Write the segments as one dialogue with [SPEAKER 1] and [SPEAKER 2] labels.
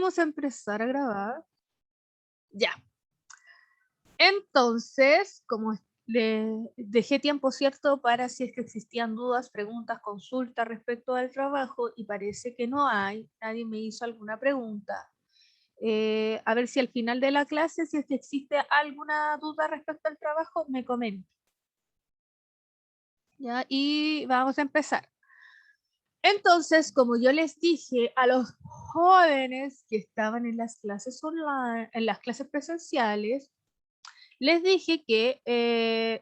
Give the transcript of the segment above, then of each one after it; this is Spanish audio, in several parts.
[SPEAKER 1] Vamos a empezar a grabar. Ya. Entonces, como le dejé tiempo, ¿cierto?, para si es que existían dudas, preguntas, consultas respecto al trabajo, y parece que no hay, nadie me hizo alguna pregunta. A ver si al final de la clase, si es que existe alguna duda respecto al trabajo, me comenten. Ya, y vamos a empezar. Entonces, como yo les dije a los jóvenes que estaban en las clases online, en las clases presenciales, les dije que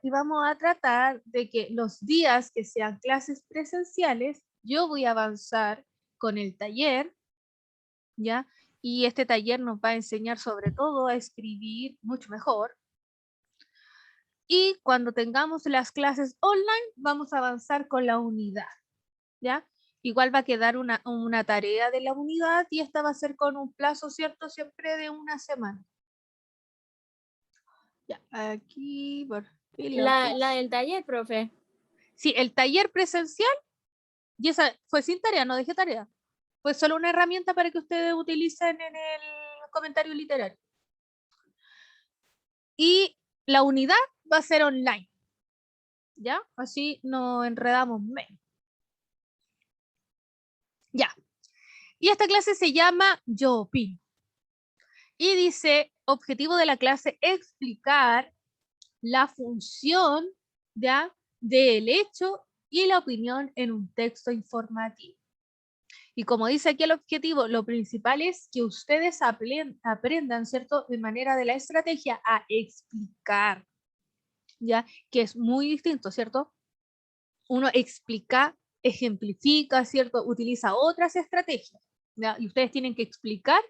[SPEAKER 1] íbamos a tratar de que los días que sean clases presenciales, yo voy a avanzar con el taller, ¿ya? Y este taller nos va a enseñar sobre todo a escribir mucho mejor. Y cuando tengamos las clases online, vamos a avanzar con la unidad, ¿ya? Igual va a quedar una tarea de la unidad y esta va a ser con un plazo, ¿cierto? Siempre de una semana. Ya, aquí, por
[SPEAKER 2] La del taller, profe.
[SPEAKER 1] Sí, el taller presencial, y esa fue sin tarea, no dejé tarea. Fue solo una herramienta para que ustedes utilicen en el comentario literario. Y la unidad va a ser online, ¿ya? Así nos enredamos menos. Ya. Y esta clase se llama Yo opino. Y dice, objetivo de la clase, explicar la función, ¿ya?, del hecho y la opinión en un texto informativo. Y como dice aquí el objetivo, lo principal es que ustedes aprendan, ¿cierto?, de manera de la estrategia a explicar, ¿ya? Que es muy distinto, ¿cierto? Uno explica, ejemplifica, ¿cierto? Utiliza otras estrategias, ¿ya? Y ustedes tienen que explicar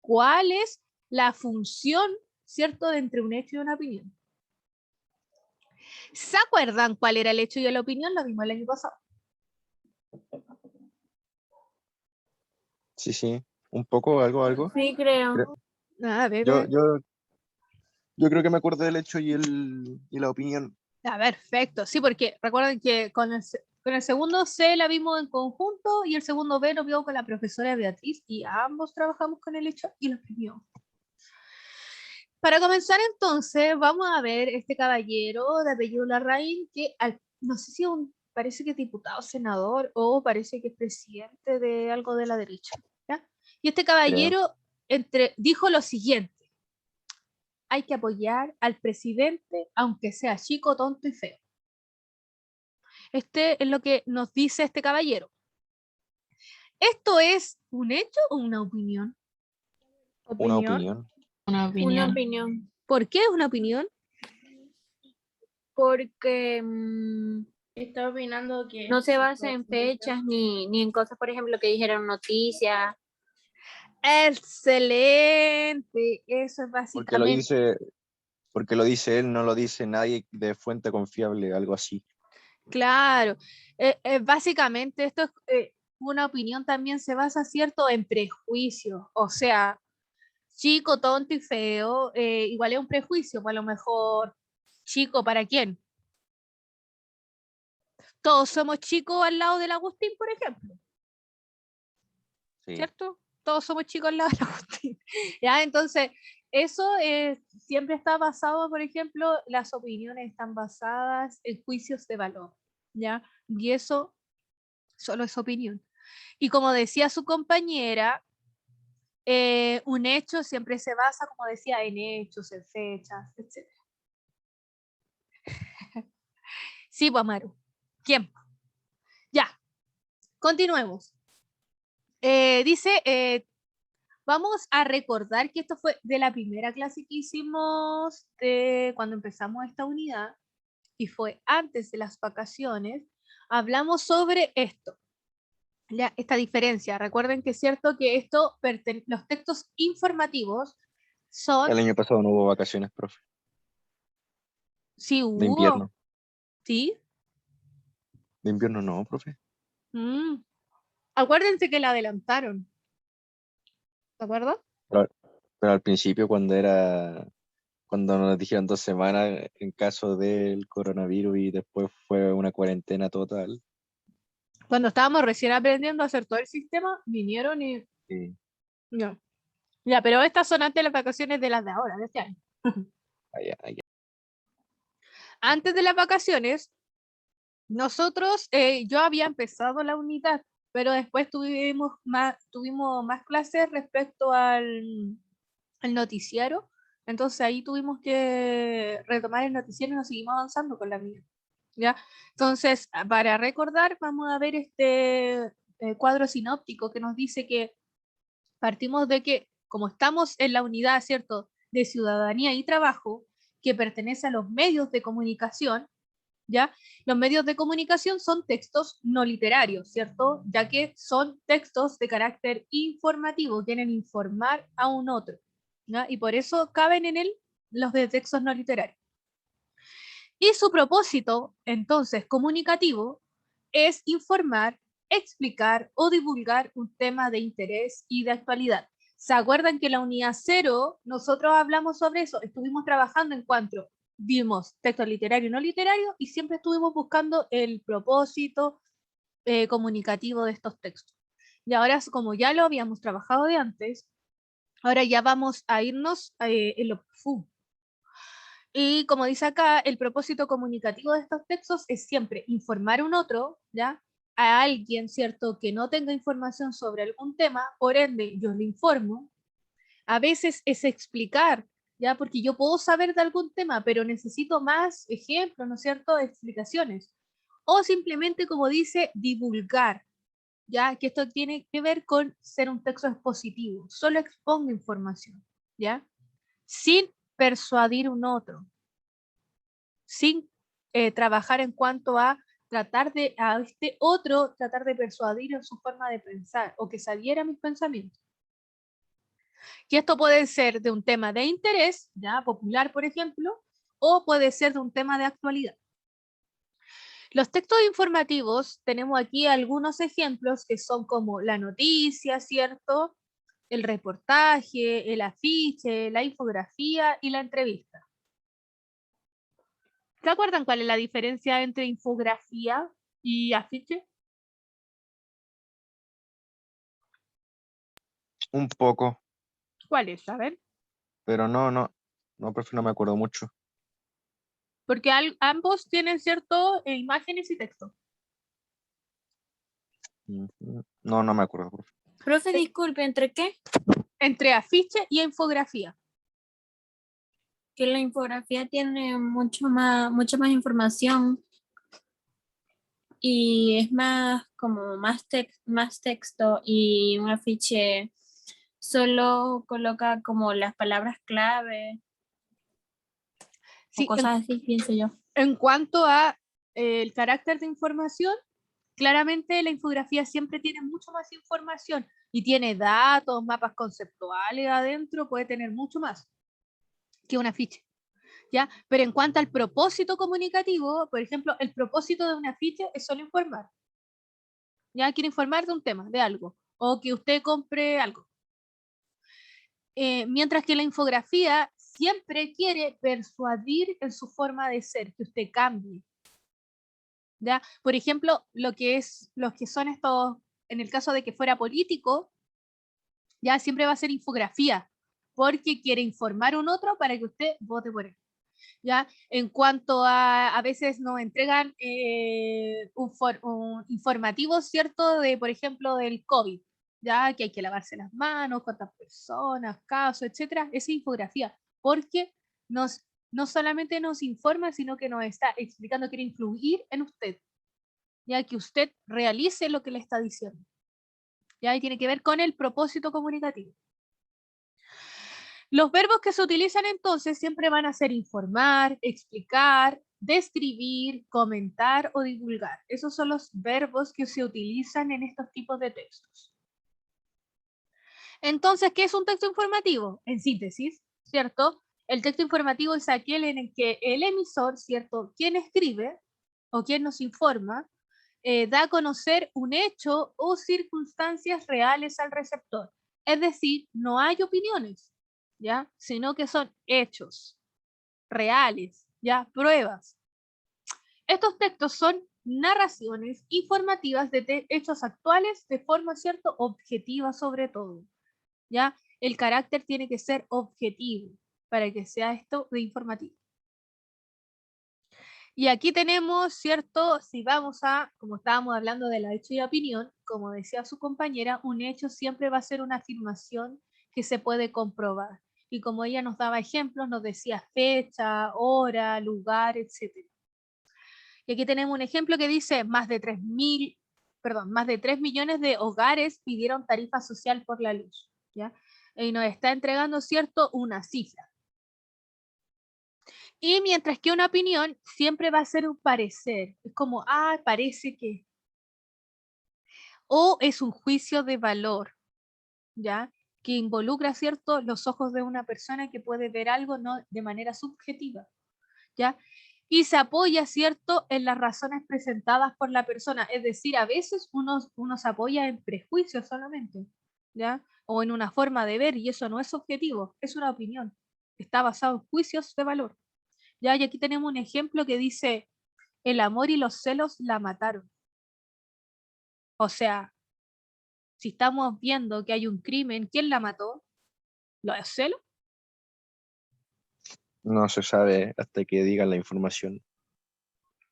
[SPEAKER 1] cuál es la función, ¿cierto?, de entre un hecho y una opinión. ¿Se acuerdan cuál era el hecho y la opinión? Lo vimos el año pasado.
[SPEAKER 3] Sí, un poco, algo.
[SPEAKER 2] Sí, creo.
[SPEAKER 1] A ver,
[SPEAKER 3] Yo creo que me acuerdo del hecho y la opinión.
[SPEAKER 1] perfecto. Sí, porque recuerden que con el segundo C la vimos en conjunto y el segundo B lo vimos con la profesora Beatriz y ambos trabajamos con el hecho y la opinión. Para comenzar entonces, vamos a ver este caballero de apellido Larraín que no sé si parece que es diputado, senador o parece que es presidente de algo de la derecha, ¿ya? Y este caballero dijo lo siguiente: hay que apoyar al presidente aunque sea chico, tonto y feo. Este es lo que nos dice este caballero. ¿Esto es un hecho o una opinión?
[SPEAKER 3] Una opinión.
[SPEAKER 2] Una opinión.
[SPEAKER 1] ¿Por qué es una opinión?
[SPEAKER 2] Porque
[SPEAKER 4] está opinando que
[SPEAKER 2] no se basa en fechas ni en cosas, por ejemplo, que dijeron noticias.
[SPEAKER 1] Excelente. Eso es básicamente.
[SPEAKER 3] Porque lo dice él, no lo dice nadie de fuente confiable, algo así.
[SPEAKER 1] Claro. Básicamente esto es una opinión, también se basa, ¿cierto?, en prejuicios. O sea, chico, tonto y feo, igual es un prejuicio, pues a lo mejor chico, ¿para quién? Todos somos chicos al lado del Agustín, por ejemplo.
[SPEAKER 3] Sí.
[SPEAKER 1] ¿Cierto? Todos somos chicos al lado del Agustín. ¿Ya? Entonces, eso siempre está basado, por ejemplo, las opiniones están basadas en juicios de valor, ¿ya? Y eso solo es opinión. Y como decía su compañera, un hecho siempre se basa, como decía, en hechos, en fechas, etc. Sí, pues, Amaru. ¿Quién? Ya, continuemos. Dice, vamos a recordar que esto fue de la primera clase que hicimos cuando empezamos esta unidad y fue antes de las vacaciones. Hablamos sobre esto, ya, esta diferencia. Recuerden que es cierto que los textos informativos son...
[SPEAKER 3] El año pasado no hubo vacaciones, profe.
[SPEAKER 1] Sí,
[SPEAKER 3] De
[SPEAKER 1] hubo.
[SPEAKER 3] invierno.
[SPEAKER 1] ¿Sí?
[SPEAKER 3] De invierno no, profe.
[SPEAKER 1] Acuérdense que la adelantaron. ¿De acuerdo?
[SPEAKER 3] Pero al principio, cuando nos dijeron 2 semanas en caso del coronavirus y después fue una cuarentena total.
[SPEAKER 1] Cuando estábamos recién aprendiendo a hacer todo el sistema, vinieron y...
[SPEAKER 3] Sí.
[SPEAKER 1] No. Ya, pero estas son antes de las vacaciones de las de ahora, de este año.
[SPEAKER 3] Allá, allá.
[SPEAKER 1] Antes de las vacaciones, nosotros, yo había empezado la unidad, pero después tuvimos más clases respecto al noticiero. Entonces ahí tuvimos que retomar el noticiero y nos seguimos avanzando con la vida. ¿Ya? Entonces, para recordar, vamos a ver este cuadro sinóptico que nos dice que partimos de que, como estamos en la unidad, ¿cierto?, de ciudadanía y trabajo, que pertenece a los medios de comunicación, ¿ya? Los medios de comunicación son textos no literarios, ¿cierto? Ya que son textos de carácter informativo, quieren informar a un otro, ¿ya? Y por eso caben en él los de textos no literarios. Y su propósito, entonces, comunicativo, es informar, explicar o divulgar un tema de interés y de actualidad. ¿Se acuerdan que en la unidad 0 nosotros hablamos sobre eso? Estuvimos trabajando en cuanto vimos texto literario y no literario y siempre estuvimos buscando el propósito comunicativo de estos textos. Y ahora, como ya lo habíamos trabajado de antes, ahora ya vamos a irnos en lo profundo. Y como dice acá, el propósito comunicativo de estos textos es siempre informar a un otro, ¿ya? A alguien, ¿cierto?, que no tenga información sobre algún tema, por ende yo le informo. A veces es explicar, ¿ya? Porque yo puedo saber de algún tema, pero necesito más ejemplos, ¿no es cierto?, explicaciones. O simplemente, como dice, divulgar, ¿ya? Que esto tiene que ver con ser un texto expositivo, solo expongo información, ¿ya? Sin persuadir a un otro, sin trabajar en cuanto a tratar de a este otro, tratar de persuadir en su forma de pensar o que saliera mis pensamientos. Y esto puede ser de un tema de interés, ya popular, por ejemplo, o puede ser de un tema de actualidad. Los textos informativos, tenemos aquí algunos ejemplos que son como la noticia, ¿cierto? El reportaje, el afiche, la infografía y la entrevista. ¿Se acuerdan cuál es la diferencia entre infografía y afiche?
[SPEAKER 3] Un poco,
[SPEAKER 1] ¿Cuál es? A ver.
[SPEAKER 3] pero no, profe, no me acuerdo mucho.
[SPEAKER 1] Porque ambos tienen cierto imágenes y texto.
[SPEAKER 3] No me acuerdo, profe.
[SPEAKER 2] Profe, disculpe, ¿entre qué?
[SPEAKER 1] Entre afiche y infografía.
[SPEAKER 2] Que la infografía tiene mucha más información y es más como más texto, y un afiche solo coloca como las palabras clave
[SPEAKER 1] Sí,
[SPEAKER 2] o cosas así, pienso yo.
[SPEAKER 1] en cuanto a el carácter de información, claramente la infografía siempre tiene mucho más información y tiene datos, mapas conceptuales adentro, puede tener mucho más que un afiche, ¿ya? Pero en cuanto al propósito comunicativo, por ejemplo, el propósito de un afiche es solo informar, ¿ya? Quiere informar de un tema, de algo, o que usted compre algo. Mientras que la infografía siempre quiere persuadir en su forma de ser, que usted cambie, ¿ya? Por ejemplo, los que son estos, en el caso de que fuera político, ya siempre va a ser infografía, porque quiere informar a un otro para que usted vote por él. ¿Ya? En cuanto a veces nos entregan un informativo, ¿cierto? De, por ejemplo, del COVID, ¿ya? Que hay que lavarse las manos, cuántas personas, casos, etcétera. Es infografía, porque no solamente nos informa, sino que nos está explicando, quiere influir en usted, ya que usted realice lo que le está diciendo. ¿Ya? Y tiene que ver con el propósito comunicativo. Los verbos que se utilizan entonces siempre van a ser informar, explicar, describir, comentar o divulgar. Esos son los verbos que se utilizan en estos tipos de textos. Entonces, ¿qué es un texto informativo? En síntesis, ¿cierto? El texto informativo es aquel en el que el emisor, ¿cierto? Quien escribe o quien nos informa, da a conocer un hecho o circunstancias reales al receptor. Es decir, no hay opiniones, ¿ya? Sino que son hechos reales, ¿ya? Pruebas. Estos textos son narraciones informativas de hechos actuales de forma, ¿cierto?, objetiva sobre todo, ¿ya? el carácter tiene que ser objetivo para que sea esto de informativo. Y aquí tenemos, ¿cierto? Si vamos a, como estábamos hablando de la hecho y opinión, como decía su compañera, un hecho siempre va a ser una afirmación que se puede comprobar. Y como ella nos daba ejemplos, nos decía fecha, hora, lugar, etc. Y aquí tenemos un ejemplo que dice más de 3 millones de hogares pidieron tarifa social por la luz. ¿Ya? Y nos está entregando, ¿cierto?, una cifra. Y mientras que una opinión siempre va a ser un parecer. Es como, parece que. O es un juicio de valor, ¿ya? Que involucra, ¿cierto?, los ojos de una persona que puede ver algo no de manera subjetiva, ¿ya? Y se apoya, ¿cierto?, en las razones presentadas por la persona. Es decir, a veces uno se apoya en prejuicios solamente, ¿ya? O en una forma de ver, y eso no es objetivo, es una opinión. Está basado en juicios de valor. ¿Ya? Y aquí tenemos un ejemplo que dice, el amor y los celos la mataron. O sea, si estamos viendo que hay un crimen, ¿quién la mató? ¿Los celos?
[SPEAKER 3] No se sabe hasta que digan la información.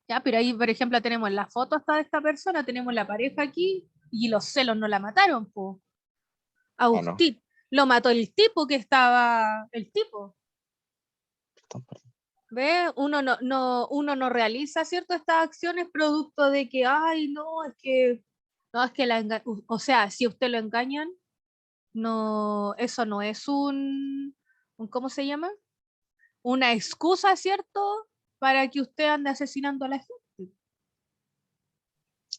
[SPEAKER 1] Ya, pero ahí, por ejemplo, tenemos la foto hasta de esta persona, tenemos la pareja aquí, y los celos no la mataron, po. Agustín. Lo mató el tipo que estaba, el tipo. ¿Ve? Uno no realiza, ¿cierto?, estas acciones producto de que, no, es que o sea, si usted lo engañan, no, eso no es ¿cómo se llama? Una excusa, ¿cierto?, para que usted ande asesinando a la gente.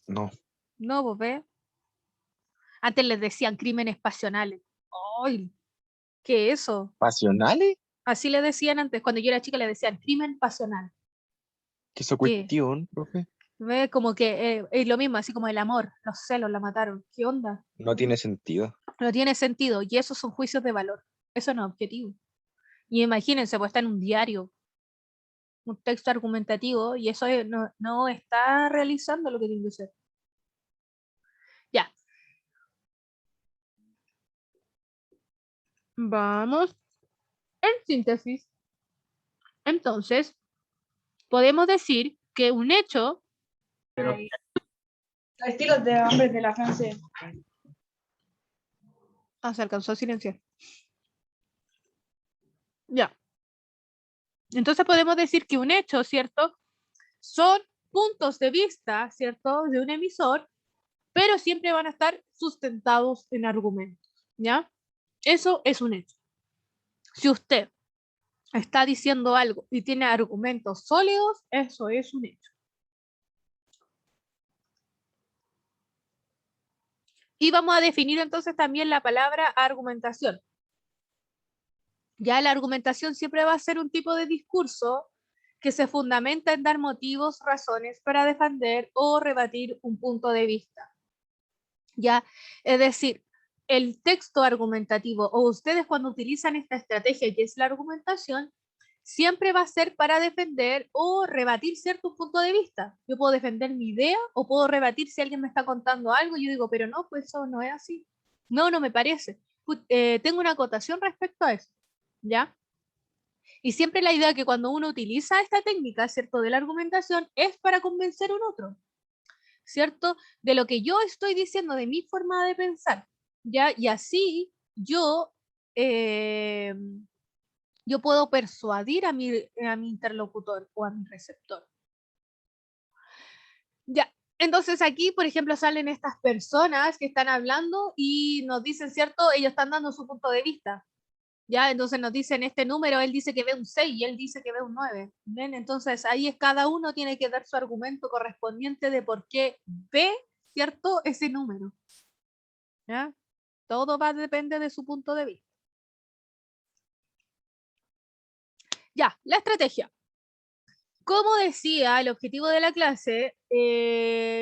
[SPEAKER 3] No.
[SPEAKER 1] No, pues ve. Antes les decían crímenes pasionales. ¡Ay! ¿Qué es eso?
[SPEAKER 3] ¿Pasionales?
[SPEAKER 1] Así le decían antes, cuando yo era chica le decían crimen pasional.
[SPEAKER 3] ¿Qué es esa
[SPEAKER 1] ¿Qué?
[SPEAKER 3] cuestión, profe?
[SPEAKER 1] ¿Ve? Como que es lo mismo, así como el amor, los celos la mataron. ¿Qué onda?
[SPEAKER 3] No tiene sentido.
[SPEAKER 1] No tiene sentido, y esos son juicios de valor. Eso no es objetivo. Y imagínense, pues está en un diario, un texto argumentativo, y eso no está realizando lo que tiene que ser. Ya. Vamos. En síntesis, entonces, podemos decir que un hecho...
[SPEAKER 4] Estilos de hombres de la Francia.
[SPEAKER 1] se alcanzó a silenciar. Ya. Entonces podemos decir que un hecho, ¿cierto?, son puntos de vista, ¿cierto?, de un emisor, pero siempre van a estar sustentados en argumentos, ¿ya? Eso es un hecho. Si usted está diciendo algo y tiene argumentos sólidos, eso es un hecho. Y vamos a definir entonces también la palabra argumentación. Ya la argumentación siempre va a ser un tipo de discurso que se fundamenta en dar motivos, razones para defender o rebatir un punto de vista. ¿Ya? Es decir, el texto argumentativo o ustedes cuando utilizan esta estrategia que es la argumentación, siempre va a ser para defender o rebatir cierto punto de vista. Yo puedo defender mi idea o puedo rebatir si alguien me está contando algo y yo digo, pero no, pues eso no es así. No me parece. Tengo una acotación respecto a eso. ¿Ya? Y siempre la idea que cuando uno utiliza esta técnica, ¿cierto?, de la argumentación, es para convencer a un otro, ¿cierto?, de lo que yo estoy diciendo, de mi forma de pensar, ¿ya? Y así yo puedo persuadir a mi interlocutor o a mi receptor. Ya, entonces aquí, por ejemplo, salen estas personas que están hablando y nos dicen, ¿cierto?, ellos están dando su punto de vista. Ya, entonces nos dicen este número, él dice que ve un 6 y él dice que ve un 9. ¿Ven? Entonces ahí es cada uno tiene que dar su argumento correspondiente de por qué ve, ¿cierto?, ese número. ¿Ya? Todo va a depender de su punto de vista. Ya, la estrategia. Como decía, el objetivo de la clase,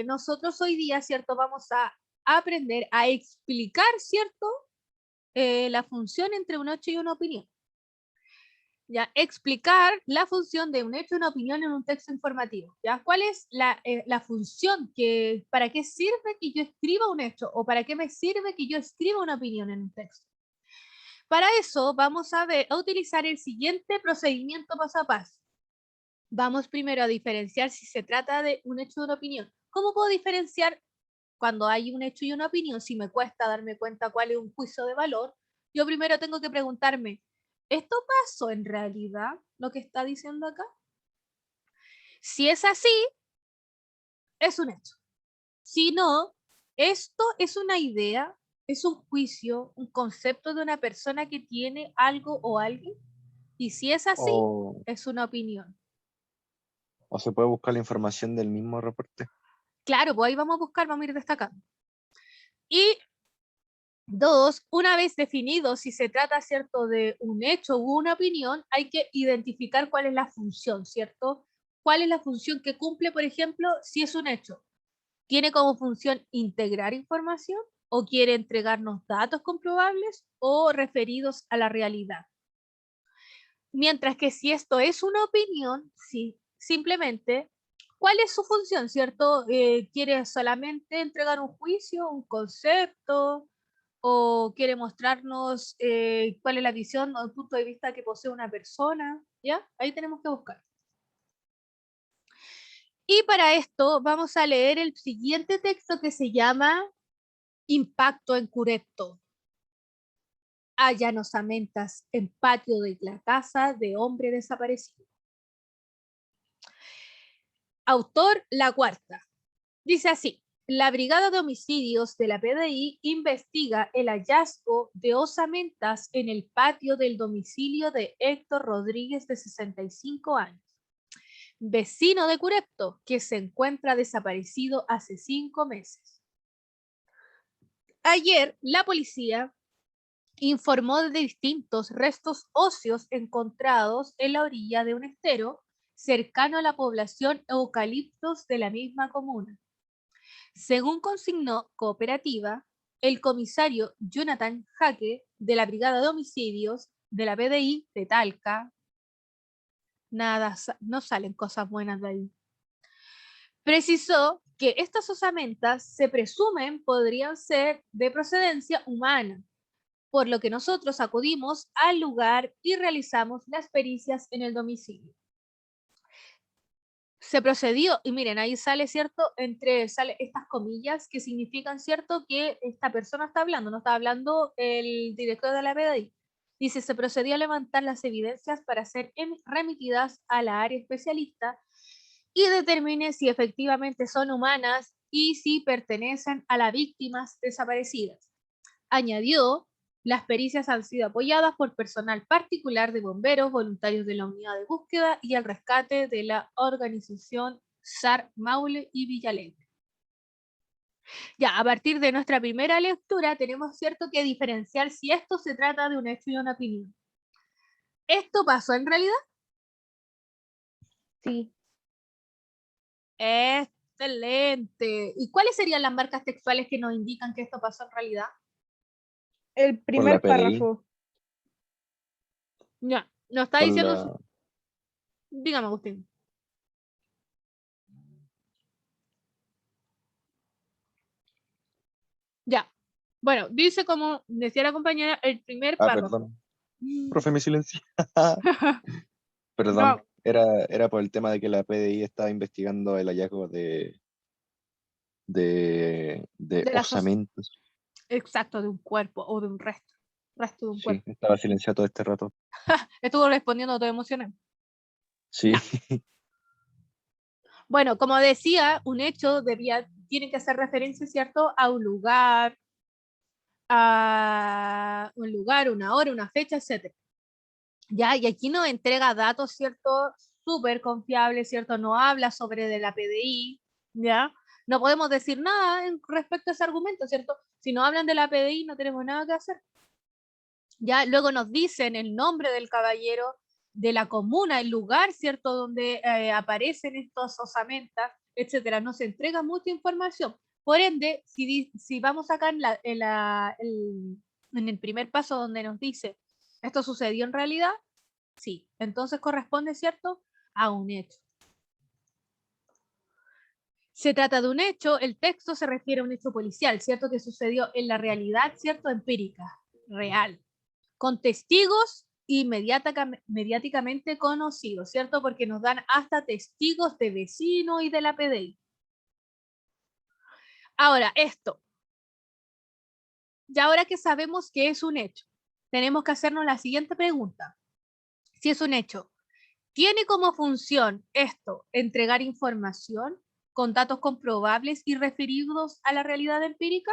[SPEAKER 1] nosotros hoy día, ¿cierto?, vamos a aprender a explicar, ¿cierto?, la función entre un hecho y una opinión. Ya, explicar la función de un hecho y una opinión en un texto informativo. ¿Ya? ¿Cuál es la función? ¿Para qué sirve que yo escriba un hecho? ¿O para qué me sirve que yo escriba una opinión en un texto? Para eso vamos a utilizar el siguiente procedimiento paso a paso. Vamos primero a diferenciar si se trata de un hecho o una opinión. ¿Cómo puedo diferenciar cuando hay un hecho y una opinión? Si me cuesta darme cuenta cuál es un juicio de valor, yo primero tengo que preguntarme, ¿esto pasó en realidad lo que está diciendo acá? Si es así, es un hecho. Si no, esto es una idea, es un juicio, un concepto de una persona que tiene algo o alguien. Y si es así,
[SPEAKER 3] O,
[SPEAKER 1] es una opinión.
[SPEAKER 3] o se puede buscar la información del mismo reporte.
[SPEAKER 1] Claro, pues ahí vamos a buscar, vamos a ir destacando. Y dos, una vez definido si se trata, ¿cierto?, de un hecho u una opinión, hay que identificar cuál es la función, ¿cierto? ¿Cuál es la función que cumple, por ejemplo, si es un hecho? ¿Tiene como función integrar información o quiere entregarnos datos comprobables o referidos a la realidad? Mientras que si esto es una opinión, sí, simplemente, ¿cuál es su función, cierto? ¿Quiere solamente entregar un juicio, un concepto? ¿O quiere mostrarnos cuál es la visión o el punto de vista que posee una persona? ¿Ya? Ahí tenemos que buscar. Y para esto vamos a leer el siguiente texto que se llama Impacto en Curepto. Hallan osamentas en patio de la casa de hombre desaparecido. Autor La Cuarta. Dice así: la Brigada de Homicidios de la PDI investiga el hallazgo de osamentas en el patio del domicilio de Héctor Rodríguez, de 65 años, vecino de Curepto, que se encuentra desaparecido hace 5 meses. Ayer, la policía informó de distintos restos óseos encontrados en la orilla de un estero cercano a la población Eucaliptos de la misma comuna. Según consignó Cooperativa, el comisario Jonathan Jaque, de la Brigada de Homicidios de la PDI de Talca, no salen cosas buenas de ahí, precisó que estas osamentas se presumen podrían ser de procedencia humana, por lo que nosotros acudimos al lugar y realizamos las pericias en el domicilio. Se procedió, y miren, ahí sale, ¿cierto? Sale estas comillas que significan, ¿cierto?, que esta persona está hablando, no está hablando el director de la PDI. Dice, se procedió a levantar las evidencias para ser remitidas a la área especialista y determine si efectivamente son humanas y si pertenecen a las víctimas desaparecidas. Añadió, las pericias han sido apoyadas por personal particular de bomberos, voluntarios de la unidad de búsqueda y el rescate de la organización SAR Maule y Villalegre. Ya, a partir de nuestra primera lectura tenemos, cierto, que diferenciar si esto se trata de un hecho y una opinión. ¿Esto pasó en realidad?
[SPEAKER 4] Sí.
[SPEAKER 1] Excelente. ¿Y cuáles serían las marcas textuales que nos indican que esto pasó en realidad?
[SPEAKER 4] El
[SPEAKER 3] Por la
[SPEAKER 4] primer
[SPEAKER 3] PDI,
[SPEAKER 4] párrafo.
[SPEAKER 1] Ya, nos está
[SPEAKER 3] por
[SPEAKER 1] diciendo,
[SPEAKER 3] la...
[SPEAKER 1] dígame, Agustín. Ya. Bueno, dice, como decía la compañera, el primer
[SPEAKER 3] Ah,
[SPEAKER 1] párrafo.
[SPEAKER 3] perdón. Profe, mi silencio. Perdón.
[SPEAKER 1] No,
[SPEAKER 3] Era por el tema de que la PDI estaba investigando el hallazgo de
[SPEAKER 1] de la
[SPEAKER 3] osamentos.
[SPEAKER 1] exacto, de un cuerpo o de un resto de un
[SPEAKER 3] Sí,
[SPEAKER 1] cuerpo.
[SPEAKER 3] estaba silenciado todo este rato.
[SPEAKER 1] Estuvo respondiendo, te emocioné.
[SPEAKER 3] Sí.
[SPEAKER 1] Ya. Bueno, como decía, un hecho tiene que hacer referencia, ¿cierto?, a un lugar, una hora, una fecha, etc. Ya, y aquí nos entrega datos, ¿cierto?, súper confiables, ¿cierto? No habla sobre de la PDI, ¿ya? No podemos decir nada respecto a ese argumento, ¿cierto? Si no hablan de la PDI, no tenemos nada que hacer. Ya, luego nos dicen el nombre del caballero, de la comuna, el lugar, ¿cierto?, donde aparecen estos osamentas, etcétera. Nos entrega mucha información. Por ende, si vamos acá en el primer paso donde nos dice, ¿esto sucedió en realidad? Sí. Entonces corresponde, ¿cierto?, a un hecho. Se trata de un hecho, el texto se refiere a un hecho policial, ¿cierto?, que sucedió en la realidad, ¿cierto?, empírica, real, con testigos mediáticamente conocidos, ¿cierto? Porque nos dan hasta testigos de vecinos y de la PDI. Ahora, esto. Y ahora que sabemos que es un hecho, tenemos que hacernos la siguiente pregunta. Si es un hecho, ¿tiene como función esto entregar información con datos comprobables y referidos a la realidad empírica?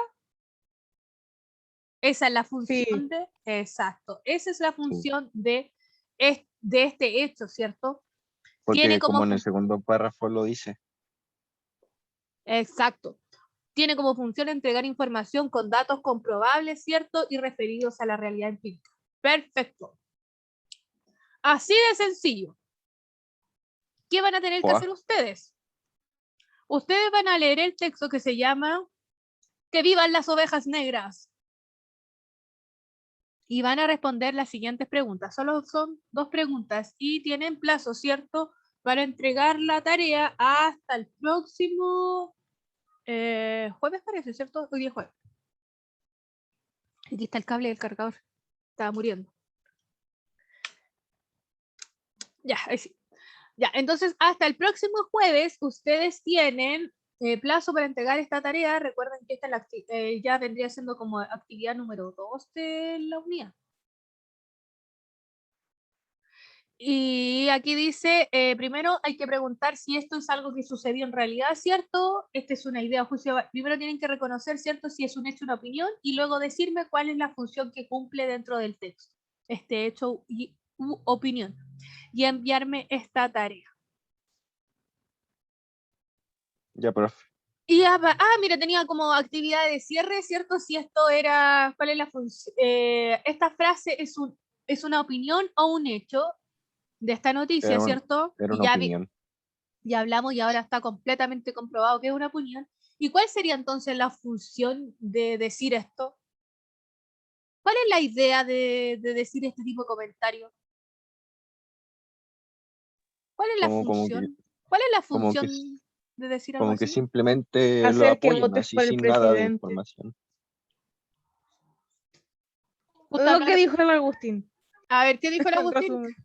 [SPEAKER 1] Esa es la función de... Exacto. Esa es la función de este hecho, ¿cierto? Tiene
[SPEAKER 3] Porque
[SPEAKER 1] como
[SPEAKER 3] como en el segundo párrafo lo dice.
[SPEAKER 1] Exacto. Tiene como función entregar información con datos comprobables, ¿cierto? Y referidos a la realidad empírica. Perfecto. Así de sencillo. ¿Qué van a tener que hacer ustedes? Ustedes van a leer el texto que se llama "Que vivan las ovejas negras". Y van a responder las siguientes preguntas. Solo son 2 preguntas y tienen plazo, ¿cierto? Para entregar la tarea hasta el próximo jueves, parece, ¿cierto? Hoy día es jueves. Aquí está el cable del cargador. Estaba muriendo. Ya, ahí sí. Ya, entonces hasta el próximo jueves ustedes tienen plazo para entregar esta tarea. Recuerden que esta ya vendría siendo como actividad número 2 de la unidad. Y aquí dice, primero hay que preguntar si esto es algo que sucedió en realidad, ¿cierto? Esta es una idea, juicio. Primero tienen que reconocer, ¿cierto? Si es un hecho, una opinión, y luego decirme cuál es la función que cumple dentro del texto, este hecho u opinión, y enviarme esta tarea.
[SPEAKER 3] Ya, profe.
[SPEAKER 1] Y mira, tenía como actividad de cierre, ¿cierto? Si esto era, ¿cuál es la función? Esta frase es una opinión o un hecho de esta noticia, ¿cierto?
[SPEAKER 3] Era
[SPEAKER 1] Y
[SPEAKER 3] una opinión.
[SPEAKER 1] ya hablamos y ahora está completamente comprobado que es una opinión. ¿Y cuál sería entonces la función de decir esto? ¿Cuál es la idea de decir este tipo de comentarios? ¿Cuál es la
[SPEAKER 3] Como que,
[SPEAKER 1] función? ¿Cuál es la
[SPEAKER 3] como que,
[SPEAKER 1] función de decir algo
[SPEAKER 3] como que
[SPEAKER 1] así?
[SPEAKER 3] simplemente lo
[SPEAKER 4] Hacer que
[SPEAKER 3] apoyen
[SPEAKER 4] votes
[SPEAKER 3] así
[SPEAKER 4] por el
[SPEAKER 3] sin nada de
[SPEAKER 4] presidente.
[SPEAKER 3] información.
[SPEAKER 1] Justo
[SPEAKER 4] Lo que dijo el Agustín.
[SPEAKER 1] A ver, ¿qué dijo el
[SPEAKER 4] En
[SPEAKER 1] Agustín?
[SPEAKER 4] resumen.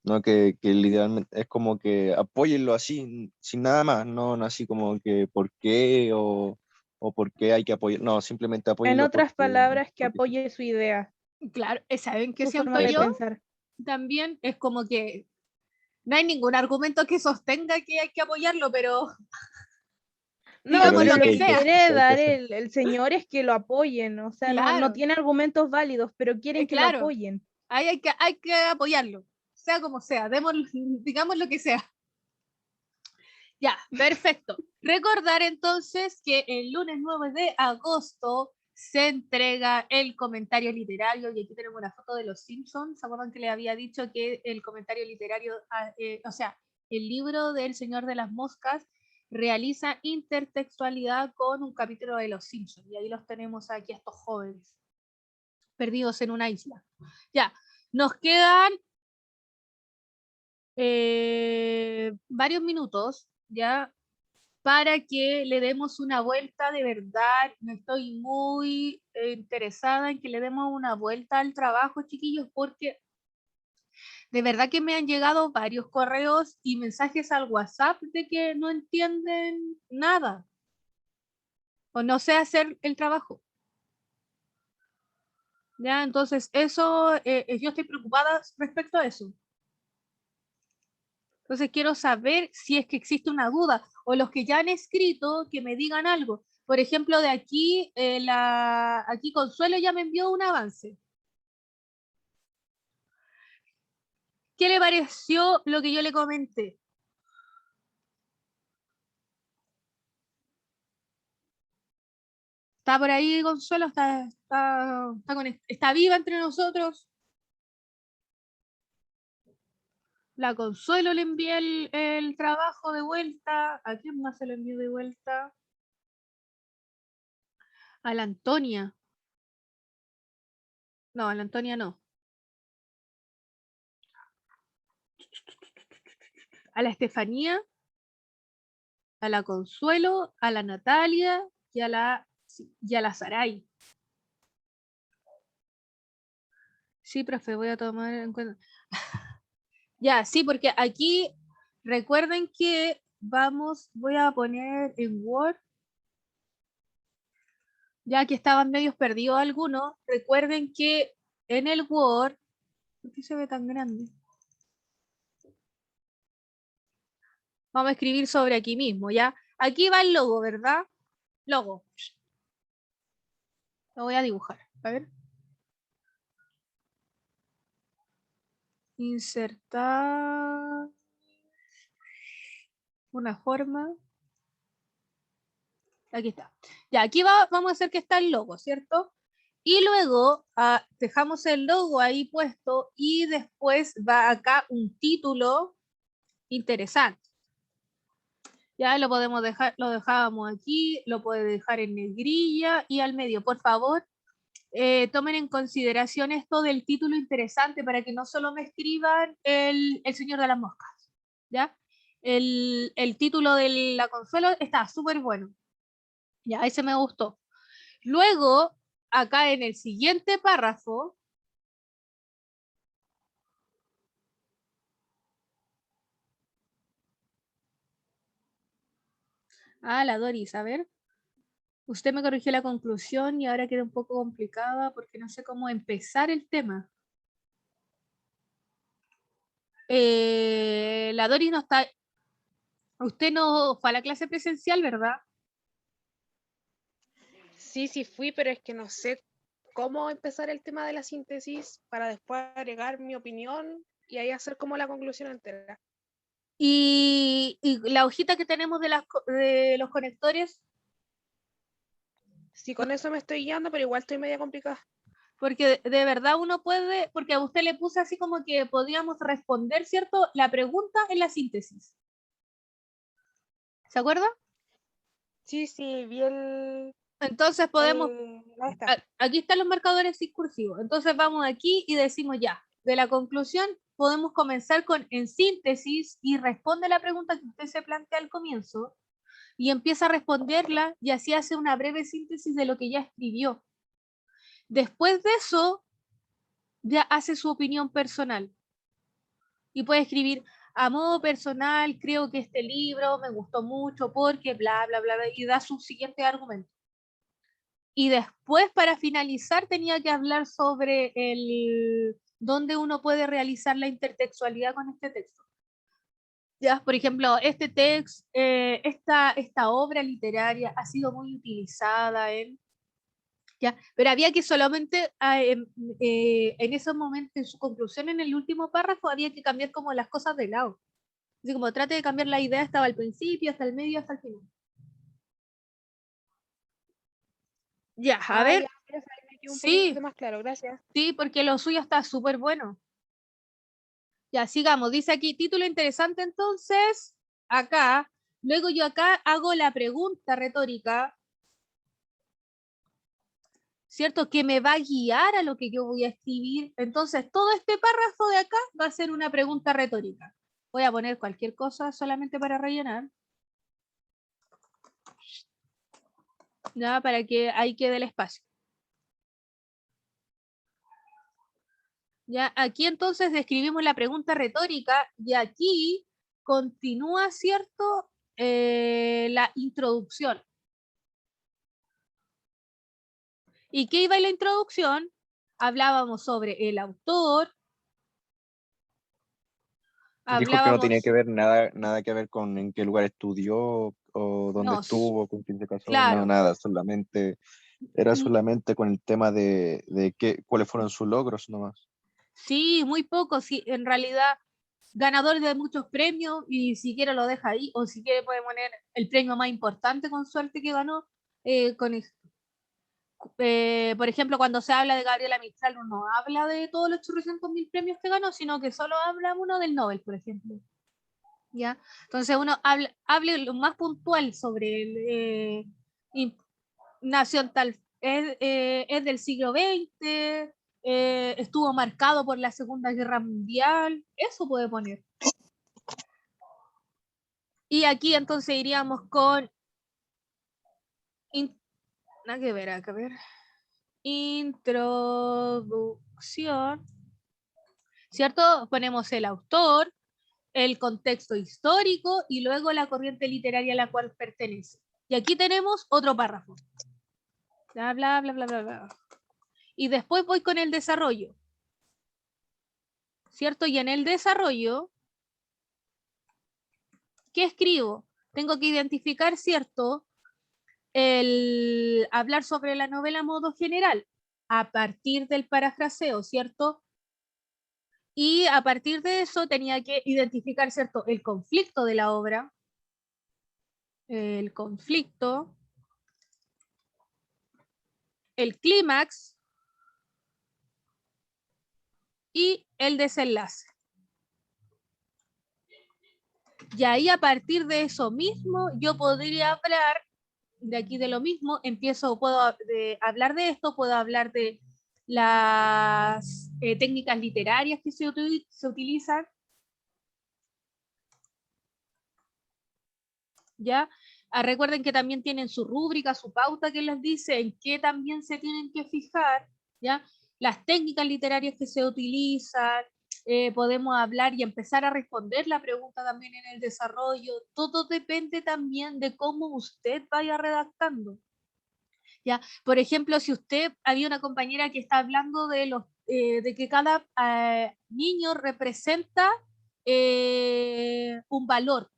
[SPEAKER 3] No, que literalmente es como que apóyenlo así, sin nada más, no así como que por qué o por qué hay que apoyar, no, simplemente
[SPEAKER 4] En
[SPEAKER 3] apóyenlo
[SPEAKER 4] otras palabras, que
[SPEAKER 3] porque sí.
[SPEAKER 4] apoye su idea,
[SPEAKER 1] Claro, ¿saben qué
[SPEAKER 4] su
[SPEAKER 1] siento
[SPEAKER 4] forma de
[SPEAKER 3] Eso,
[SPEAKER 1] yo?
[SPEAKER 4] pensar.
[SPEAKER 1] También es como que no hay ningún argumento que sostenga que hay que apoyarlo, pero
[SPEAKER 4] No,
[SPEAKER 3] pero
[SPEAKER 1] digamos
[SPEAKER 4] pero
[SPEAKER 1] lo
[SPEAKER 3] dice
[SPEAKER 4] lo
[SPEAKER 1] que
[SPEAKER 4] que
[SPEAKER 3] que
[SPEAKER 1] sea.
[SPEAKER 4] quiere
[SPEAKER 3] hay que
[SPEAKER 4] dar
[SPEAKER 3] hacer.
[SPEAKER 4] el señor es que lo apoyen, o sea, no
[SPEAKER 1] Claro,
[SPEAKER 4] tiene argumentos válidos, pero quieren que lo
[SPEAKER 1] claro.
[SPEAKER 4] apoyen.
[SPEAKER 1] Ahí hay que apoyarlo, sea como sea, digamos lo que sea. Ya, perfecto. Recordar entonces que el lunes 9 de agosto se entrega el comentario literario y aquí tenemos una foto de los Simpsons. ¿Se acuerdan que le había dicho que el comentario literario, o sea, el libro del Señor de las Moscas realiza intertextualidad con un capítulo de los Simpsons? Y ahí los tenemos aquí a estos jóvenes perdidos en una isla. Ya, nos quedan varios minutos, ya, para que le demos una vuelta de verdad. Estoy muy interesada en que le demos una vuelta al trabajo, chiquillos, porque de verdad que me han llegado varios correos y mensajes al WhatsApp de que no entienden nada o no sé hacer el trabajo. Ya, entonces eso, yo estoy preocupada respecto a eso. Entonces quiero saber si es que existe una duda o los que ya han escrito que me digan algo. Por ejemplo, de aquí, aquí Consuelo ya me envió un avance. ¿Qué le pareció lo que yo le comenté? ¿Está por ahí Consuelo? ¿Está viva entre nosotros? La Consuelo le envié el trabajo de vuelta. ¿A quién más se lo envió de vuelta? A la Antonia. No, a la Antonia no. A la Estefanía, a la Consuelo, a la Natalia y a la Saray. Sí, profe, voy a tomar en cuenta. Ya, sí, porque aquí recuerden que voy a poner en Word, ya que estaban medios perdidos algunos, recuerden que en el Word, ¿por qué se ve tan grande? Vamos a escribir sobre aquí mismo, ¿ya? Aquí va el logo, ¿verdad? Logo. Lo voy a dibujar. A ver. Insertar una forma. Aquí está. Ya, aquí vamos a hacer que está el logo, ¿cierto? Y luego dejamos el logo ahí puesto y después va acá un título interesante. Ya lo podemos dejar, lo dejábamos aquí, lo puede dejar en negrilla y al medio. Por favor, tomen en consideración esto del título interesante para que no solo me escriban el Señor de las Moscas. ¿Ya? El título de la Consuelo está súper bueno. Ya, ese me gustó. Luego, acá en el siguiente párrafo, la Doris, a ver. Usted me corrigió la conclusión y ahora queda un poco complicada porque no sé cómo empezar el tema. La Doris no está. Usted no fue a la clase presencial, ¿verdad?
[SPEAKER 4] Sí, sí fui, pero es que no sé cómo empezar el tema de la síntesis para después agregar mi opinión y ahí hacer como la conclusión entera.
[SPEAKER 1] Y la hojita que tenemos de los conectores,
[SPEAKER 4] Sí, con eso me estoy guiando, pero igual estoy media complicada.
[SPEAKER 1] porque de verdad uno puede, porque a usted le puse así como que podíamos responder, ¿cierto? La pregunta en la síntesis. ¿Se acuerda?
[SPEAKER 4] Sí, sí, vi el...
[SPEAKER 1] Entonces podemos,
[SPEAKER 4] ahí está.
[SPEAKER 1] aquí están los marcadores discursivos. Entonces vamos aquí y decimos ya, de la conclusión podemos comenzar con en síntesis y responde la pregunta que usted se plantea al comienzo y empieza a responderla y así hace una breve síntesis de lo que ya escribió. Después de eso, ya hace su opinión personal y puede escribir a modo personal, creo que este libro me gustó mucho porque bla, bla, bla, bla y da su siguiente argumento. Y después, para finalizar, tenía que hablar sobre dónde uno puede realizar la intertextualidad con este texto. Ya, por ejemplo, este texto, esta obra literaria ha sido muy utilizada ¿ya? Pero había que solamente, en ese momento, en su conclusión, en el último párrafo, había que cambiar como las cosas de lado. Así como trate de cambiar la idea, estaba al principio, hasta el medio, hasta el final. Ya, a ver.
[SPEAKER 4] Ya, ahí me quedó un
[SPEAKER 1] Sí,
[SPEAKER 4] poquito más claro, gracias.
[SPEAKER 1] sí, porque lo suyo está súper bueno. Ya, sigamos. Dice aquí, título interesante entonces, acá. Luego yo acá hago la pregunta retórica, ¿cierto? Que me va a guiar a lo que yo voy a escribir. Entonces, todo este párrafo de acá va a ser una pregunta retórica. Voy a poner cualquier cosa solamente para rellenar. Ya, para que ahí quede el espacio. Ya, aquí entonces describimos la pregunta retórica y aquí continúa, ¿cierto? La introducción. ¿Y qué iba en la introducción? Hablábamos sobre el autor,
[SPEAKER 3] Dijo que no tenía
[SPEAKER 1] hablábamos,
[SPEAKER 3] que ver nada que ver con en qué lugar estudió o dónde
[SPEAKER 1] no,
[SPEAKER 3] estuvo, con quién se casó, no,
[SPEAKER 1] claro,
[SPEAKER 3] nada, era
[SPEAKER 1] mm,
[SPEAKER 3] solamente con el tema de cuáles fueron sus logros nomás.
[SPEAKER 1] sí, muy poco, sí, en realidad ganador de muchos premios y siquiera lo deja ahí, o si quiere puede poner el premio más importante con suerte que ganó, por ejemplo, cuando se habla de Gabriela Mistral, uno habla de todos los 800.000 premios que ganó, sino que solo habla uno del Nobel, por ejemplo. ¿Ya? Entonces uno hable lo más puntual sobre nació en tal, es del siglo XX, estuvo marcado por la Segunda Guerra Mundial, eso puede poner. Y aquí entonces iríamos con, nada que ver, a ver, introducción ¿cierto? Ponemos el autor, el contexto histórico y luego la corriente literaria a la cual pertenece. Y aquí tenemos otro párrafo. Bla, bla, bla, bla, bla, bla. Y después voy con el desarrollo. ¿Cierto? Y en el desarrollo, ¿qué escribo? Tengo que identificar, ¿cierto? El hablar sobre la novela a modo general, a partir del parafraseo, ¿cierto? Y a partir de eso tenía que identificar, ¿cierto? El conflicto de la obra, el conflicto, el clímax y el desenlace. Y ahí a partir de eso mismo yo podría hablar de aquí de lo mismo, puedo hablar de esto, puedo hablar de las técnicas literarias que se utilizan, ¿ya? Recuerden que también tienen su rúbrica, su pauta que les dice en qué también se tienen que fijar, ¿ya? Las técnicas literarias que se utilizan, podemos hablar y empezar a responder la pregunta también en el desarrollo. Todo depende también de cómo usted vaya redactando. ¿Ya? Por ejemplo, si usted, había una compañera que está hablando de que cada niño representa un valor,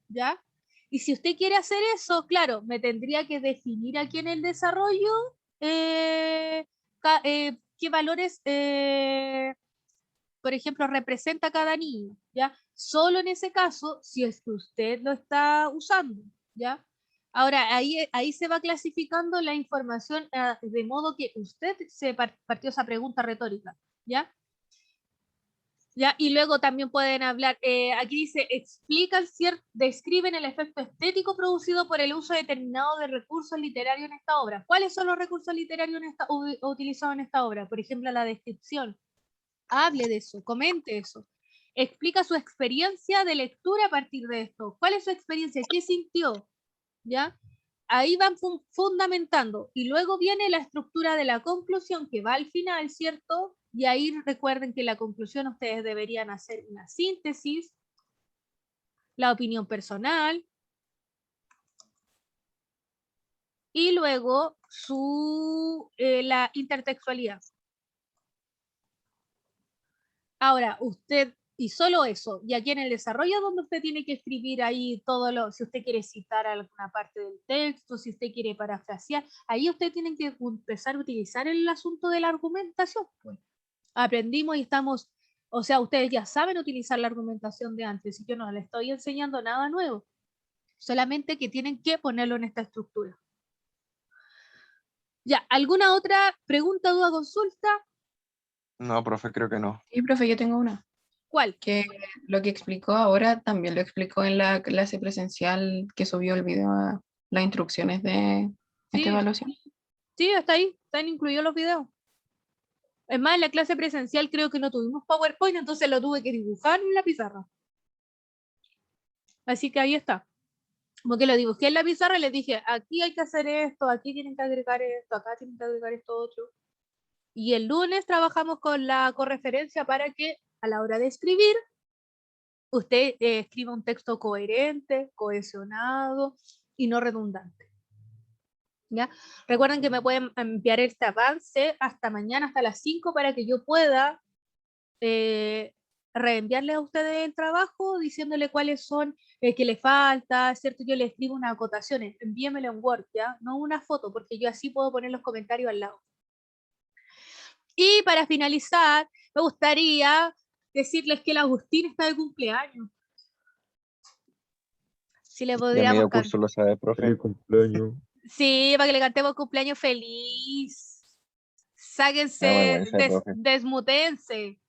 [SPEAKER 1] ¿ya? Y si usted quiere hacer eso, claro, me tendría que definir aquí en el desarrollo qué valores, por ejemplo, representa cada niño, ¿ya? Solo en ese caso, si es que usted lo está usando, ¿ya? Ahora, ahí se va clasificando la información de modo que usted se partió esa pregunta retórica, ¿ya? ¿Ya? Y luego también pueden hablar, aquí dice, describen el efecto estético producido por el uso determinado de recursos literarios en esta obra. ¿Cuáles son los recursos literarios utilizados en esta obra? Por ejemplo, la descripción. Hable de eso, comente eso. Explica su experiencia de lectura a partir de esto. ¿Cuál es su experiencia? ¿Qué sintió? ¿Ya? Ahí van fundamentando. Y luego viene la estructura de la conclusión que va al final, ¿cierto? Y ahí recuerden que la conclusión ustedes deberían hacer una síntesis, la opinión personal y luego la intertextualidad. Ahora, usted, y solo eso, y aquí en el desarrollo donde usted tiene que escribir ahí si usted quiere citar alguna parte del texto, si usted quiere parafrasear, ahí usted tiene que empezar a utilizar el asunto de la argumentación. Pues. Aprendimos y estamos, o sea, ustedes ya saben utilizar la argumentación de antes, y yo no les estoy enseñando nada nuevo, solamente que tienen que ponerlo en esta estructura. Ya, ¿alguna otra pregunta, duda, consulta?
[SPEAKER 3] No, profe, creo que no.
[SPEAKER 5] Sí, profe, yo tengo una.
[SPEAKER 1] ¿Cuál?
[SPEAKER 5] Que lo que explicó ahora también lo explicó en la clase presencial que subió el video a las instrucciones de esta
[SPEAKER 1] Sí,
[SPEAKER 5] evaluación.
[SPEAKER 1] sí, está ahí, están incluidos los videos. Es más, en la clase presencial creo que no tuvimos PowerPoint, entonces lo tuve que dibujar en la pizarra. Así que ahí está. Como que lo dibujé en la pizarra y les dije, aquí hay que hacer esto, aquí tienen que agregar esto, acá tienen que agregar esto otro. Y el lunes trabajamos con la correferencia para que a la hora de escribir, usted escriba un texto coherente, cohesionado y no redundante. ¿Ya? Recuerden que me pueden enviar este avance hasta mañana, hasta las 5, para que yo pueda reenviarle a ustedes el trabajo diciéndole cuáles son, que le falta, ¿cierto? Yo le escribo unas acotaciones, envíemelo en Word, ¿ya? No una foto, porque yo así puedo poner los comentarios al lado. Y para finalizar, me gustaría decirles que el Agustín está de cumpleaños. Si le
[SPEAKER 3] Ya
[SPEAKER 1] podríamos
[SPEAKER 3] medio curso lo sabe, profe.
[SPEAKER 6] cumpleaños.
[SPEAKER 1] Sí, para que le cantemos cumpleaños feliz. Sáquense,
[SPEAKER 3] vergüenza, profe.
[SPEAKER 1] desmutense.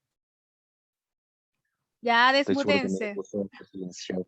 [SPEAKER 1] Ya,
[SPEAKER 3] Estoy seguro que medio
[SPEAKER 1] desmutense.
[SPEAKER 3] curso va a estar silenciado.